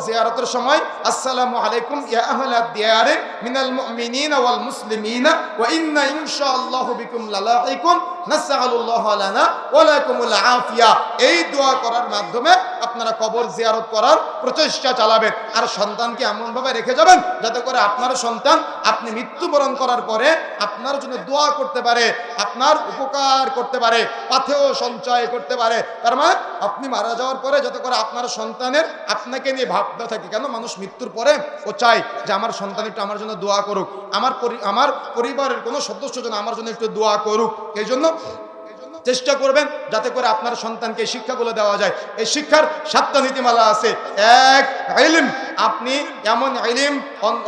জিয়ারতের সময় আসসালামু আলাইকুম ইয়া আহলাদ দিয়ারি মিনাল মুমিনিনা ওয়াল মুসলিমিনা ওয়া ইন্না ইনশাআল্লাহু বিকুম লালাহিকুন নাসআলুল্লাহা লানা ওয়া লাকুমুল আফিয়া, এই দোয়া করার মাধ্যমে আপনারা কবর জিয়ারত করার প্রচেষ্টা চালাবেন। আর সন্তানকে এমনভাবে রেখে যাবেন যাতে করে আপনার সন্তান আপনি মৃত্যুবরণ করার পরে আপনার জন্য দোয়া করতে পারে, আপনার উপকার করতে পারে, পাথেয় সঞ্চয় করতে পারে। তার মানে আপনি মারা যাওয়ার পরে যাতে করে আপনার সন্তানের আপনাকে নিয়ে ভাবতে থাকে। কেন মানুষ মৃত্যুর পরে ও চায় যে আমার সন্তান একটু আমার জন্য দোয়া করুক, আমার পরিবারের কোনো সদস্য যেন আমার জন্য একটু দোয়া করুক। এই জন্য চেষ্টা করবেন যাতে করে আপনার সন্তানকে শিক্ষাগুলো দেওয়া যায়। এই শিক্ষার 7টা নীতিমালা আছে। এক, ইলম, আপনি এমন ইলম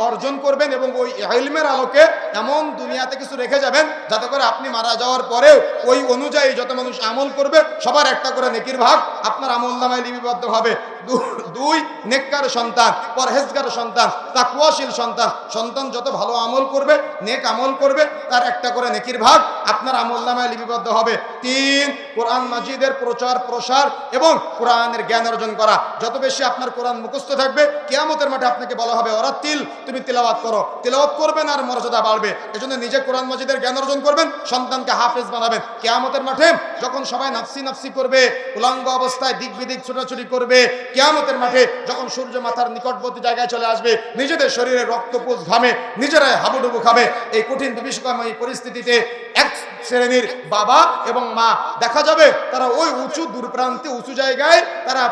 অর্জন করবেন এবং ওই ইলমের আলোকে এমন দুনিয়াতে কিছু রেখে যাবেন যাতে করে আপনি মারা যাওয়ার পরেও ওই অনুযায়ী যত মানুষ আমল করবে সবার একটা করে নেকির ভাগ আপনার আমলনামায় লিপিবদ্ধ হবে। 2, নেককার সন্তান, পরহেজগার সন্তান, তাকওয়াশীল সন্তান। সন্তান যত ভালো আমল করবে, নেক আমল করবে, তার একটা করে নেকির ভাগ আপনার আমলনামায় লিপিবদ্ধ হবে। 3, কোরআন মাজিদের প্রচার প্রসার এবং কোরআনের জ্ঞান অর্জন করা। যত বেশি আপনার কোরআন মুখস্থ থাকবে, কিয়ামতের মাঠে আপনাকে বলা হবে ওরাতিল, তুমি তিলাওয়াত করো। তিলাওয়াত করবেন আর মর্যাদা বাড়বে। এজন্য নিজে কোরআন মাজিদের জ্ঞান অর্জন করবেন, সন্তানকে হাফেজ বানাবেন। কিয়ামতের মাঠে যখন সবাই নাফসি নাফসি করবে, উলঙ্গ অবস্থায় দিক বিদিক ছোটাছুটি করবে, কিয়ামতের মাঠে যখন সূর্য মাথার নিকটবর্তী জায়গায় চলে আসবে, নিজেদের শরীরে রক্তপুঞ্জ ঘামে, নিজেরাই হাবুডুবু খাবে। এই কঠিন বিভীষিকাময় পরিস্থিতিতে এক শ্রেণীর বাবা এবং মা দেখা যাবে তারা ওই উঁচু দূরপ্রান্তে উঁচু জায়গায় তারা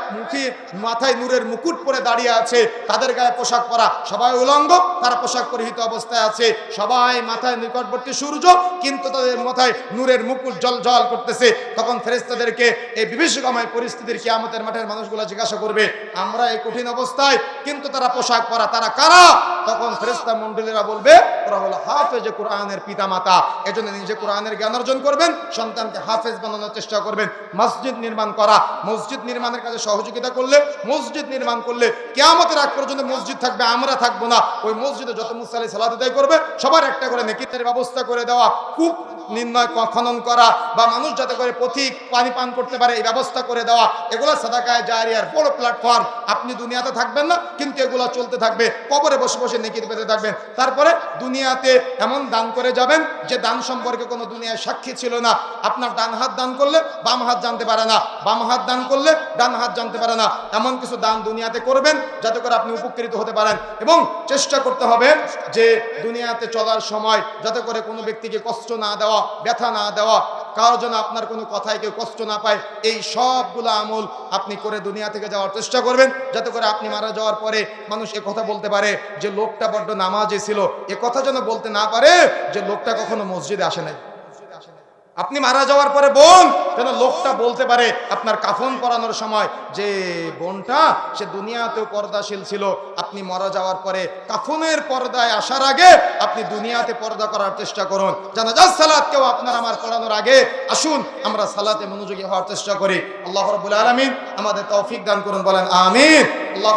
মাথায় নূরের মুকুট পরে দাঁড়িয়ে আছে, তাদের গায়ে পোশাক পরা, সবাই উলঙ্গ, তারা পোশাক পরিহিত অবস্থায় আছে, সবাই মাথায় নিকটবর্তী সূর্য, কিন্তু তাদের মাথায় নূরের মুকুট জ্বলজ্বল করতেছে। তখন ফেরেশতাদেরকে এই বিভীষিকাময় পরিস্থিতির কিয়ামতের মাঠের মানুষগুলো জিজ্ঞাসা করবে, আমরা এই কঠিন অবস্থায় কিন্তু তারা পোশাক পরা, তারা কারা? তখন ফেরেশতা মণ্ডলীরা বলবে, ওরা হলো হাফেজে কোরআনের পিতামাতা। এজন্য নিজে কোরআনের জ্ঞান অর্জন করবেন, সন্তানকে হাফেজ বানানোর চেষ্টা করবেন। মসজিদ নির্মাণ করা, মসজিদ নির্মাণের কাজে সহযোগিতা করলে, মসজিদ নির্মাণ করলে কিয়ামতের আগ পর্যন্ত মসজিদ থাকবে, আমরা থাকবো না। ওই মসজিদে যত মুসল্লি সালাত আদায় করবে সবার একটা করে নেকির ব্যবস্থা করে দেওয়া, কূপ নির্ণয় খনন করা বা মানুষ যাতে করে পথিক পানি পান করতে পারে এই ব্যবস্থা করে দেওয়া, এগুলো সাদাকায়ে জারিয়ার বড় প্ল্যাটফর্ম। আপনি দুনিয়াতে থাকবেন না, কিন্তু এগুলো চলতে থাকবে, কবরে বসে বসে নেকির পেতে থাকবেন। তারপরে দুনিয়াতে এমন দান করে যাবেন যে দান সম্পর্কে কোনো দুনিয়ায় সাক্ষী ছিল না। আপনার ডান হাত দান করলে বাম হাত জানতে পারে না, বাম হাত দান করলে ডান হাত জানতে পারে না। এমন কিছু দান দুনিয়াতে করবেন যাতে করে আপনি উপকৃত হতে পারেন। এবং চেষ্টা করতে হবে যে দুনিয়াতে চলার সময় যাতে করে কোনো ব্যক্তিকে কষ্ট না দেওয়া, ব্যথা না দেওয়া, কারো যেন আপনার কোনো কথায় কেউ কষ্ট না পায়। এই সবগুলো আমল আপনি করে দুনিয়া থেকে যাওয়ার চেষ্টা করবেন যাতে করে আপনি মারা যাওয়ার পরে মানুষ এ কথা বলতে পারে যে লোকটা বড্ড নামাজি ছিল। এ কথা যেন বলতে না পারে যে লোকটা কখনো মসজিদে আসে নাই। আপনি মারা যাওয়ার পরে বোন যেন লোকটা বলতে পারে আপনার কাফন পরানোর সময় যে বোনটা সে দুনিয়াতেও পর্দাশীল ছিল। আপনি মারা যাওয়ার পরে কাফনের পর্দায় আসার আগে আপনি দুনিয়াতে পর্দা করার চেষ্টা করুন। জানাজার সালাত কেউ আপনার আমার পড়ানোর আগে আসুন আমরা সালাতে মনোযোগী হওয়ার চেষ্টা করি। আল্লাহ রাব্বুল আলামিন আমাদের তৌফিক দান করুন, বলেন আমিন। আল্লাহ